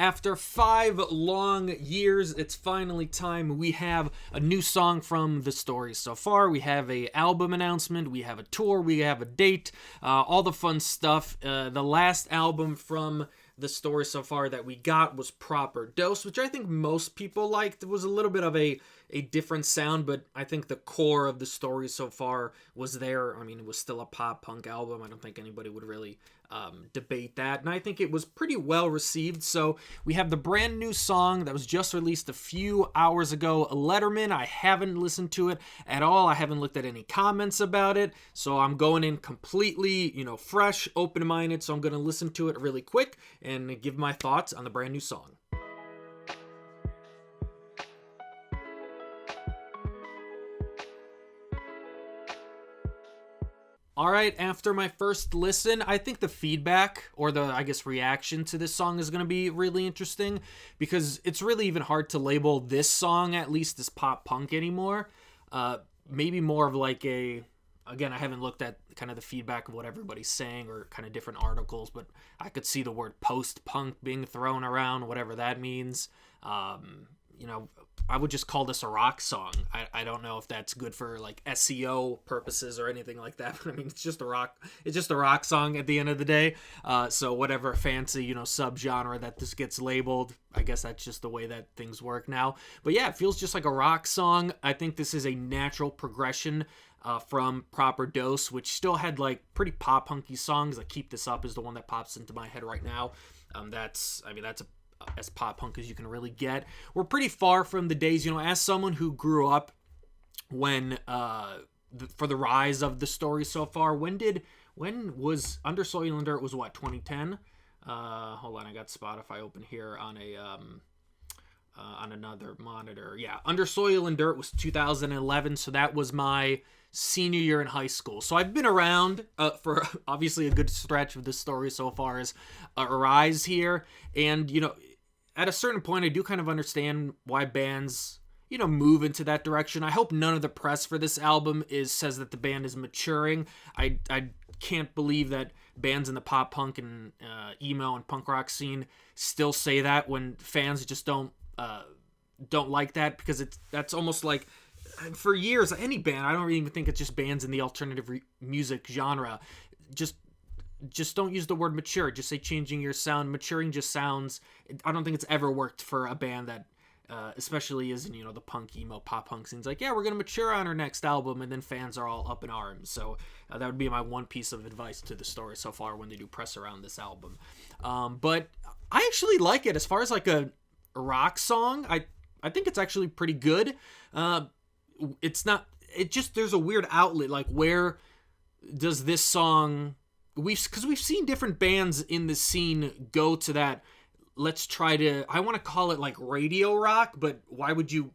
After 5 long years, it's finally time. We have a new song from the story so far. We have a album announcement, we have a tour, we have a date, all the fun stuff. The last album from the story so far that we got was Proper Dose, which I think most people liked. It was a little bit of a different sound, but I think the core of the story so far was there. I mean, it was still a pop punk album. I don't think anybody would really debate that, and I think it was pretty well received. So we have the brand new song that was just released a few hours ago, Letterman. I haven't listened to it at all. I haven't looked at any comments about it, so I'm going in completely, fresh, open-minded. So I'm going to listen to it really quick and give my thoughts on the brand new song. All right, after my first listen, I think the feedback or the, reaction to this song is going to be really interesting, because it's really even hard to label this song, at least, as pop punk anymore. Maybe more of like again, I haven't looked at kind of the feedback of what everybody's saying or kind of different articles, but I could see the word post-punk being thrown around, whatever that means. I would just call this a rock song. I don't know if that's good for like SEO purposes or anything like that, but I mean, it's just a rock song at the end of the day. So whatever fancy, subgenre that this gets labeled, I guess that's just the way that things work now. But yeah, it feels just like a rock song. I think this is a natural progression from Proper Dose, which still had like pretty pop punky songs. Like Keep This Up is the one that pops into my head right now. That's as pop punk as you can really get. We're pretty far from the days, as someone who grew up when for the rise of the story so far. When was Under Soil and Dirt was what, 2010? Hold on, I got Spotify open here on another monitor. Yeah, Under Soil and Dirt was 2011, so that was my senior year in high school. So I've been around for obviously a good stretch of the story so far as a rise here, and at a certain point I do kind of understand why bands move into that direction. I hope none of the press for this album says that the band is maturing. I can't believe that bands in the pop punk and emo and punk rock scene still say that when fans just don't like that, because that's almost like, for years, any band, I don't even think it's just bands in the alternative music genre, just don't use the word mature. Just say changing your sound. Maturing just sounds, I don't think it's ever worked for a band that especially is in the punk, emo, pop punk scenes. Like, yeah, we're going to mature on our next album, and then fans are all up in arms. So that would be my one piece of advice to the story so far when they do press around this album. But I actually like it. As far as like a rock song, I think it's actually pretty good. There's a weird outlet. Like, where does this song, because we've seen different bands in the scene go to that, I want to call it like radio rock, but why would you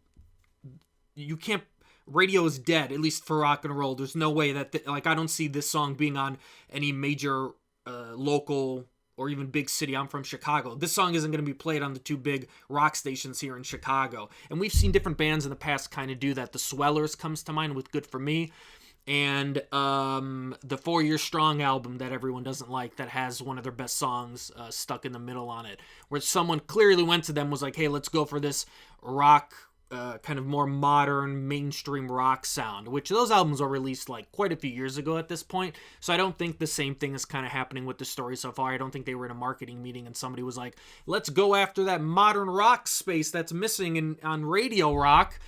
can't, radio is dead, at least for rock and roll. There's no way that, I don't see this song being on any major local or even big city. I'm from Chicago. This song isn't going to be played on the two big rock stations here in Chicago. And we've seen different bands in the past kind of do that. The Swellers comes to mind with Good For Me. And the 4 Year Strong album that everyone doesn't like, that has one of their best songs stuck in the middle on it, where someone clearly went to them, was like, hey, let's go for this rock, kind of more modern mainstream rock sound, which those albums were released like quite a few years ago at this point. So I don't think the same thing is kind of happening with the story so far. I don't think they were in a marketing meeting and somebody was like, let's go after that modern rock space that's missing on radio rock,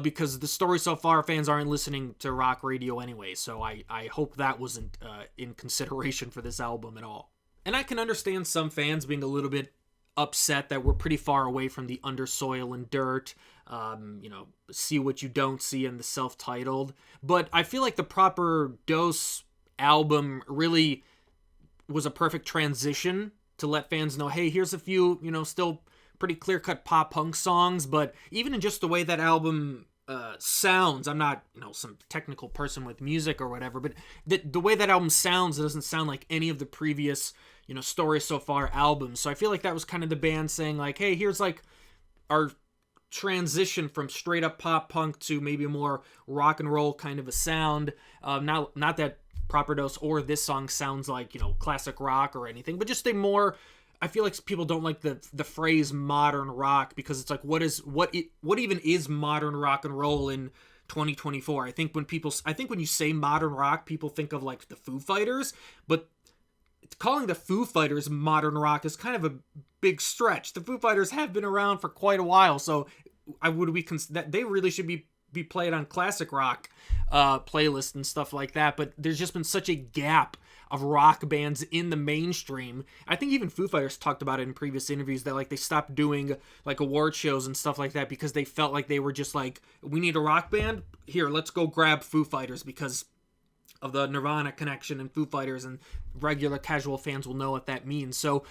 because the story so far, fans aren't listening to rock radio anyway. So I hope that wasn't in consideration for this album at all. And I can understand some fans being a little bit upset that we're pretty far away from the Under Soil and Dirt, See What You Don't See, and the self-titled. But I feel like the Proper Dose album really was a perfect transition to let fans know, hey, here's a few, still pretty clear-cut pop-punk songs, but even in just the way that album sounds, I'm not, some technical person with music or whatever, but the way that album sounds, it doesn't sound like any of the previous Story So Far albums. So I feel like that was kind of the band saying like, hey, here's like our transition from straight up pop punk to maybe more rock and roll kind of a sound. Not that Proper Dose or this song sounds like, classic rock or anything, but just a more I feel like people don't like the phrase modern rock, because it's like, what even is modern rock and roll in 2024? I think when you say modern rock, people think of like the Foo Fighters, but calling the Foo Fighters modern rock is kind of a big stretch. The Foo Fighters have been around for quite a while, so that they really should be played on classic rock playlists and stuff like that. But there's just been such a gap of rock bands in the mainstream. I think even Foo Fighters talked about it in previous interviews, that like they stopped doing like award shows and stuff like that because they felt like they were just like, we need a rock band, here, let's go grab Foo Fighters, because of the Nirvana connection and Foo Fighters, and regular casual fans will know what that means. So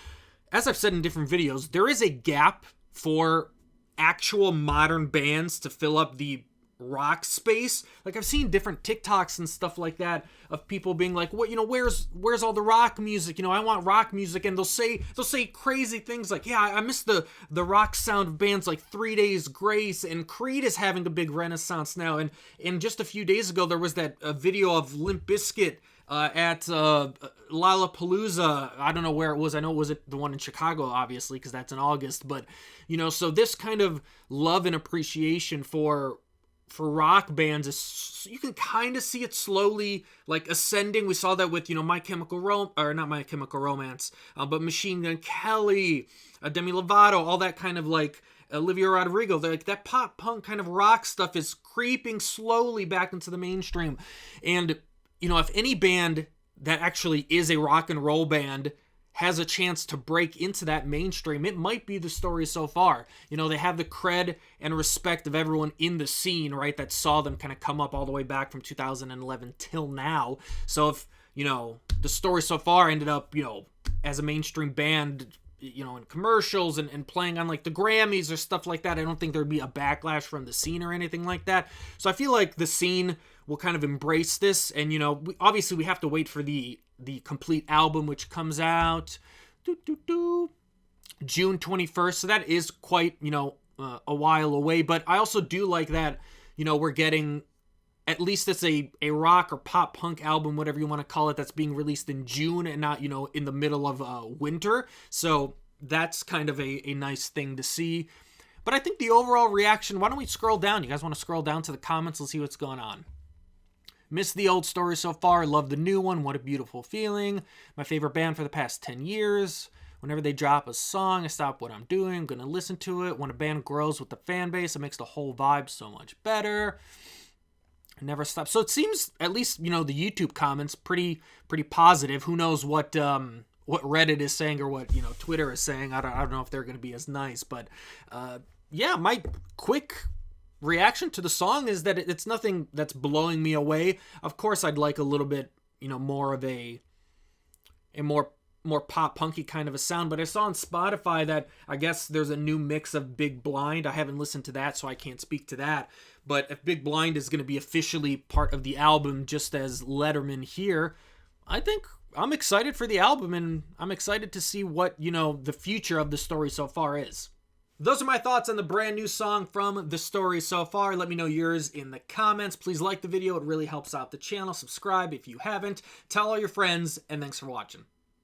as I've said in different videos, there is a gap for actual modern bands to fill up the rock space. Like I've seen different TikToks and stuff like that of people being like, what, where's all the rock music? I want rock music. And they'll say crazy things like, yeah, I miss the rock sound of bands like 3 Days Grace, and Creed is having a big renaissance now. And just a few days ago, there was that video of Limp Bizkit at Lollapalooza. I don't know where it was. I know it wasn't the one in Chicago, obviously, because that's in August. But, so this kind of love and appreciation for rock bands is, you can kind of see it slowly like ascending. We saw that with not My Chemical Romance, but Machine Gun Kelly, Demi Lovato, all that kind of like Olivia Rodrigo. Like that pop punk kind of rock stuff is creeping slowly back into the mainstream. And if any band that actually is a rock and roll band has a chance to break into that mainstream, it might be The Story So Far. They have the cred and respect of everyone in the scene, right, that saw them kind of come up all the way back from 2011 till now. So if, The Story So Far ended up, as a mainstream band, in commercials and playing on like the Grammys or stuff like that, I don't think there'd be a backlash from the scene or anything like that. So I feel like the scene will kind of embrace this. And, obviously we have to wait for the complete album, which comes out June 21st. So that is quite, a while away. But I also do like that, we're getting, at least it's a rock or pop punk album, whatever you want to call it, that's being released in June and not, in the middle of winter. So that's kind of a nice thing to see. But I think the overall reaction, why don't we scroll down? You guys want to scroll down to the comments? Let's see what's going on. Miss the old Story So Far. Love the new one. What a beautiful feeling. My favorite band for the past 10 years. Whenever they drop a song, I stop what I'm doing. I'm going to listen to it. When a band grows with the fan base, it makes the whole vibe so much better. I never stop. So it seems, at least, the YouTube comments, pretty positive. Who knows what Reddit is saying or what, Twitter is saying. I don't know if they're going to be as nice. But, yeah, my quick reaction to the song is that it's nothing that's blowing me away. Of course, I'd like a little bit, more of a more pop punky kind of a sound, but I saw on Spotify that I guess there's a new mix of Big Blind. I haven't listened to that, so I can't speak to that. But if Big Blind is going to be officially part of the album, just as Letterman here, I think I'm excited for the album, and I'm excited to see what, the future of The Story So Far is. Those are my thoughts on the brand new song from The Story So Far. Let me know yours in the comments. Please like the video. It really helps out the channel. Subscribe if you haven't. Tell all your friends, and thanks for watching.